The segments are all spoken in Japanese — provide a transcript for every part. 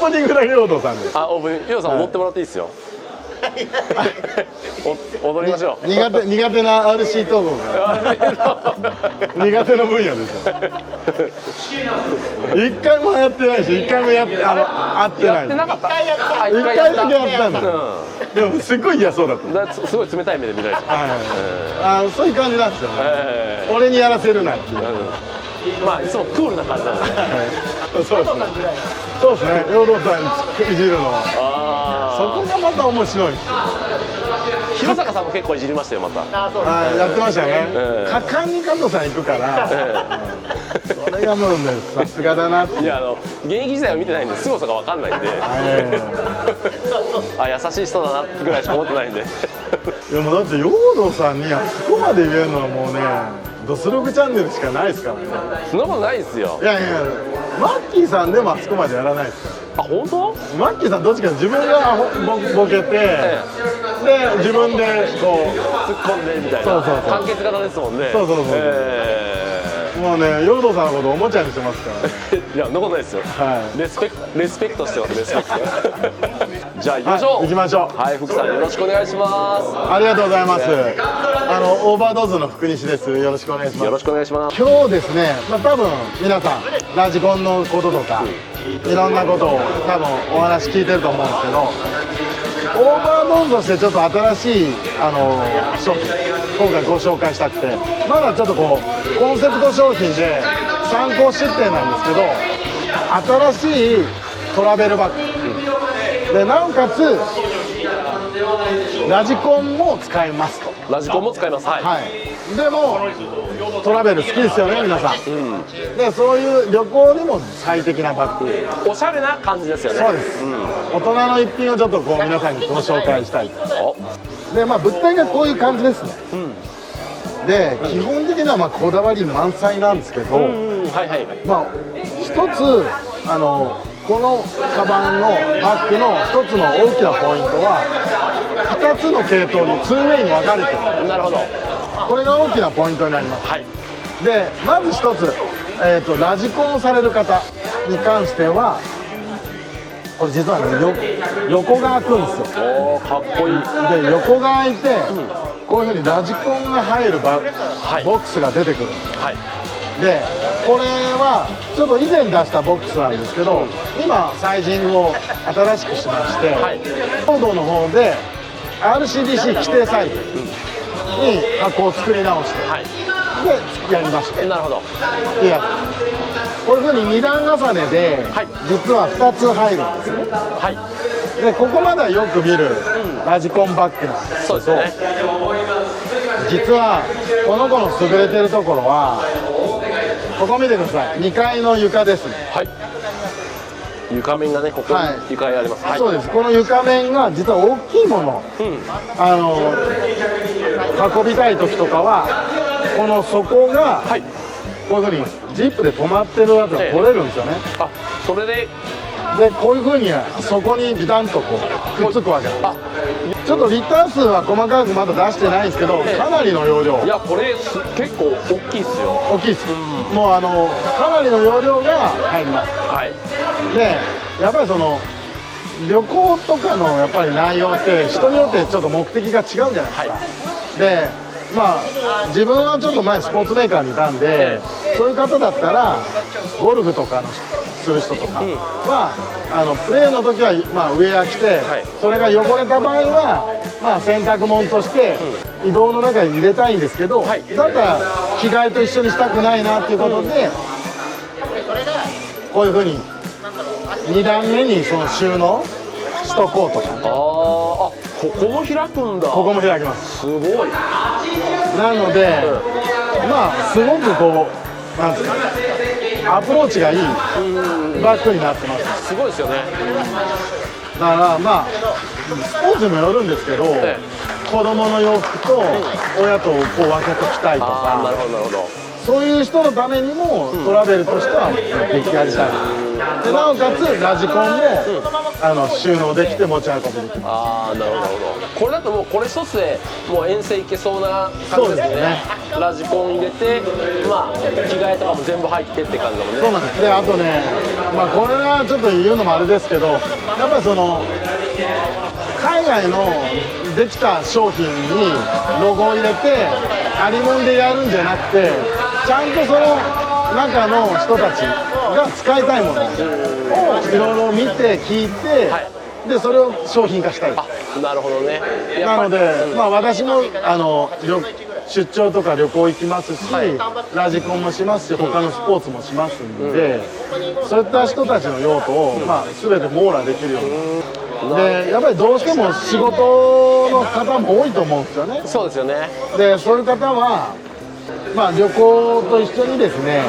オープニングだけ陽動さんです。あ、オープニング、陽動さん踊ってもらっていいですよ。踊りましょう。苦手な RC 統合が苦手な分野ですよ。一回もやってないし、一回も会ってない。やってなかった。一回だけやったんだ。でもすっごい嫌そうだった。すごい冷たい目で見られて。そういう感じなんですよね。俺にやらせるなっていう。まあいつもクールな感じなんで。そうですね。そうですね。陽動さんいじるのは。そこがまた面白い。広坂さんも結構いじりましたよ、また。やってましたね。果敢に加藤さん行くから。それがもうね、さすがだなって。いや、現役時代は見てないんで、凄さが分かんないんで。あ、優しい人だなぐらいしか思ってないんで。いや、もうだって陽動さんにあそこまで言えるのはもうね、ドスログチャンネルしかないですからね。そんなことないですよ。いやいや、マッキーさんでもあそこまでやらないですから。あ、本当？マッキーさんどっちか自分がボケて、で自分でこう突っ込んでみたいな。そう完結型ですもんね。そう。もうね、陽動さんのことおもちゃにしてますから。いや、そんなことないですよ。レスペクトしてます、レスペクト。じゃあ行きましょう。行きましょう。はい、福さんよろしくお願いします。ありがとうございます。オーバードーズの福西です。よろしくお願いします。よろしくお願いします。今日ですね、多分皆さんラジコンのこととかいろんなことを多分お話聞いてると思うんですけど、オーバードーズとしてちょっと新しい商品今回ご紹介したくて、まだちょっとこうコンセプト商品で参考出店なんですけど、新しいトラベルバッグで、なおかつラジコンも使えますと。ラジコンも使います。はい。でもトラベル好きですよね、皆さん。で、そういう旅行にも最適なバッグ。おしゃれな感じですよね。そうです。大人の一品をちょっとこう皆さんにご紹介したい。で、物体がこういう感じですね。で、基本的にはこだわり満載なんですけど、一つこのカバンのバッグの一つの大きなポイントは2つの系統に2ウェイに分かれてる。なるほど。これが大きなポイントになります。で、まず一つ、ラジコンをされる方に関してはこれ実はね、横が開くんですよ。おー、かっこいい。で、横が開いて、こういうふうにラジコンが入るボックスが出てくるんです。で、これはちょっと以前出したボックスなんですけど、今サイジングを新しくしまして、コードの方で RCDC 規定サイズに箱を作り直して、でやりました。なるほど。いや、こういうふうに2段重ねで、実は2つ入るんですね。で、ここまではよく見るラジコンバッグなんですけど、実はこの子の優れてるところは、ここ見てください。2階の床ですね。床面がね、ここに床にあります。そうです。この床面が実は大きいもの、運びたい時とかはこの底がこういうふうにジップで止まってるやつが取れるんですよね。それでこういうふうにそこにビタンとこうくっつくわけです。ちょっとリッター数は細かくまだ出してないんですけど、かなりの容量。いや、これ結構大きいですよ。大きいです。もうかなりの容量が入ります。で、やっぱりその旅行とかのやっぱり内容って人によってちょっと目的が違うじゃないですか。で、自分はちょっと前スポーツメーカーにいたんで、そういう方だったらゴルフとかのする人とかは、プレーの時はウェア着て、それが汚れた場合は洗濯物として移動の中に入れたいんですけど、だったら着替えと一緒にしたくないなっていうことで、こういうふうに2段目にその収納しとこうとか。ここも開くんだ。ここも開きます。すごい。なので、すごくこうなんですか、アプローチがいいバッグになってます。すごいですよね。だからスポーツにもよるんですけど、子供の洋服と親とこう分けときたいとか、そういう人のためにもトラベルとしては激ありたい。で、なおかつラジコンも収納できて持ち運びできます。なるほど。これだともうこれ一つでもう遠征行けそうな感じですね。ラジコン入れて、着替えとかも全部入ってって感じだもんね。そうなんです。で、あとね、まあこれはちょっと言うのもあれですけど、やっぱりその海外のできた商品にロゴを入れてありもんでやるんじゃなくて、ちゃんとその中の人たちが使いたいものをいろいろ見て聞いて、でそれを商品化したい。なるほどね。なので、まあ私も出張とか旅行行きますし、ラジコンもしますし、他のスポーツもしますんで、そういった人たちの用途を、まあ、全て網羅できるように。でやっぱりどうしても仕事の方も多いと思うんですよね。そうですよね。でそういう方は、まあ、旅行と一緒にですね、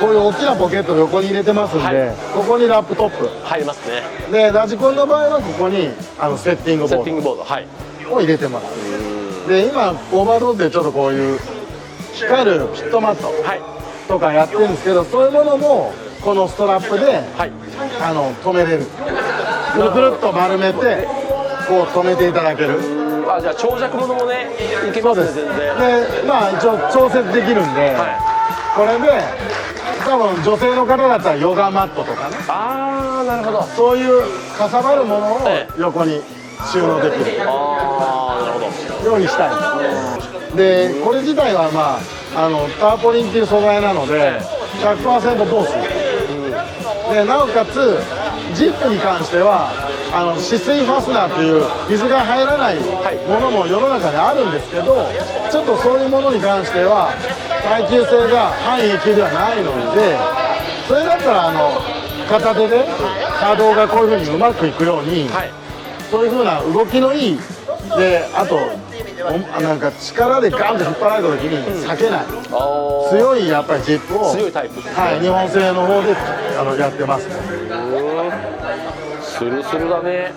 こういう大きなポケットを横に入れてますんで、ここにラップトップ入りますね。でラジコンの場合はここにセッティングボードセッティングボード、はい、を入れてます。で今オーバーロードでちょっとこういう光るピットマットとかやってるんですけど、そういうものもこのストラップで、止めれる。くるくるっと丸めてこう止めていただける。じゃあ長尺ものもねいけますね。全然でまあ一応調節できるんで、これで多分女性の方だったらヨガマットとかね、なるほど、そういうかさばるものを横に収納できるようにしたい。でこれ自体はまあターポリンっていう素材なので 100% 防水で、なおかつジップに関しては止水ファスナーという水が入らないものも世の中にあるんですけど、ちょっとそういうものに関しては耐久性が半永久ではないので、それだったら片手で作動がこういうふうにうまくいくように、そういうふうな動きのいいで、あとなんか力でガンと引っ張られた時に避けない、強いやっぱりジップを強いタイプ、日本製の方でやってますね。スルスルだね。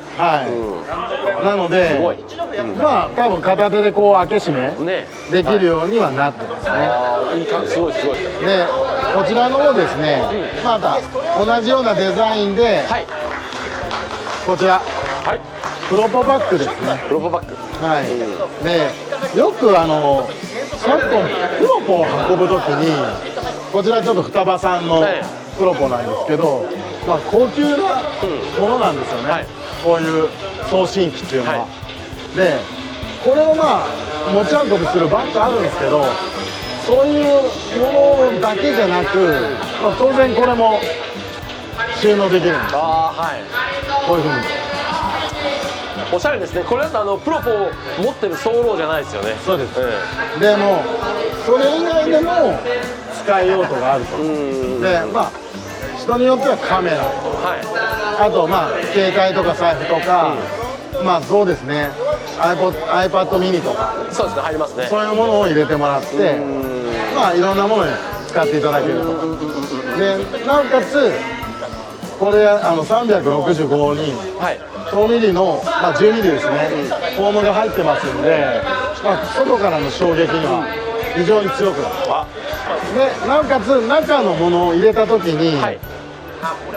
なので、まあ多分片手でこう開け閉めできるようにはなってますね。すごいすごい。でこちらの方ですね、また同じようなデザインで、こちらプロポバッグですね。プロポバッグ。でよく昨今プロポを運ぶ時に、こちらちょっと双葉さんのプロポなんですけど、まあ高級なものなんですよね、こういう送信機っていうのは。でこれをまあ持ち運びするバッグあるんですけど、そういうものだけじゃなく、まあ、当然これも収納できるんです。こういうふうにおしゃれですね。これだとプロポを持ってるソロじゃないですよね。そうです、でもそれ以外でも使い用途があると。でまあ人によってはカメラ、あとまあ携帯とか財布とか、まあそうですね iPad mini とか、そうですね、入りますね。そういうものを入れてもらって、まあいろんなものに使っていただけると。でなおかつこれ365に4ミリの、まあ、10ミリですね、フォームが入ってますんで、まあ、外からの衝撃には非常に強くなる。でなおかつ中のものを入れた時に、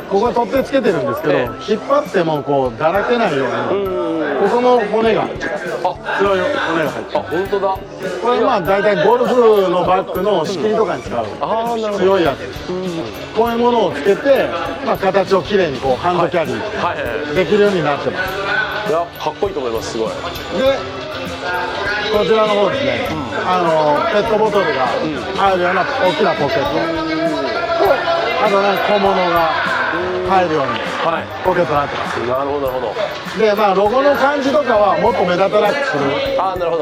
ここは取っ手つけてるんですけど、引っ張ってもこうだらけないように、ここの骨が強い骨が入ってる。本当だ。これまあ大体ゴルフのバッグの仕切りとかに使う強いやつです。こういうものをつけて、まあ、形をきれいにこうハンドキャリーできるようになってます。いやかっこいいと思います。すごい。でこちらの方ですね、ペットボトルが入るような大きなポケットと、あとね小物が入るようにポケットになってます。なるほどなるほど。でまあロゴの感じとかはもっと目立たなくする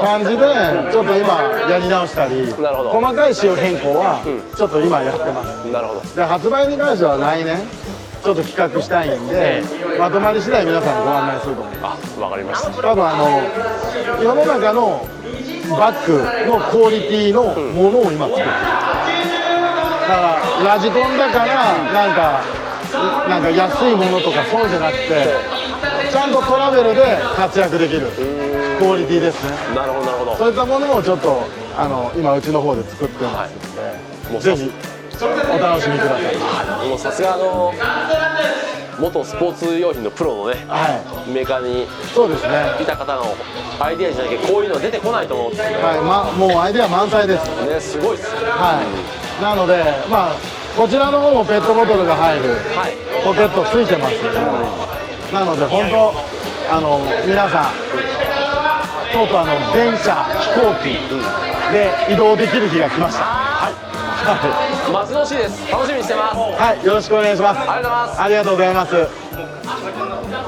感じでちょっと今やり直したり、細かい仕様変更はちょっと今やってます。なるほど。で発売に関しては来年ちょっと企画したいんで、まとまり次第皆さんにご案内すると思います。わかりました。多分世の中のバッグのクオリティのものを今作ってる。だからラジコンだからなんか安いものとかそうじゃなくて、ちゃんとトラベルで活躍できるクオリティですね。なるほどなるほど。そういったものをちょっと今うちの方で作ってますので、ぜひお楽しみください。もうさすが元スポーツ用品のプロのね、メーカーにそうですねいた方のアイデアじゃなきゃこういうのは出てこないと思うんですけど、もうアイデア満載ですね。すごいっすね。なのでまあこちらの方もペットボトルが入るはいポケットついてます、なので本当皆さんとうとう電車飛行機で移動できる日が来ました。待ち遠しいです。楽しみにしてます。はい、よろしくお願いします。ありがとうございます。ありがとうございます。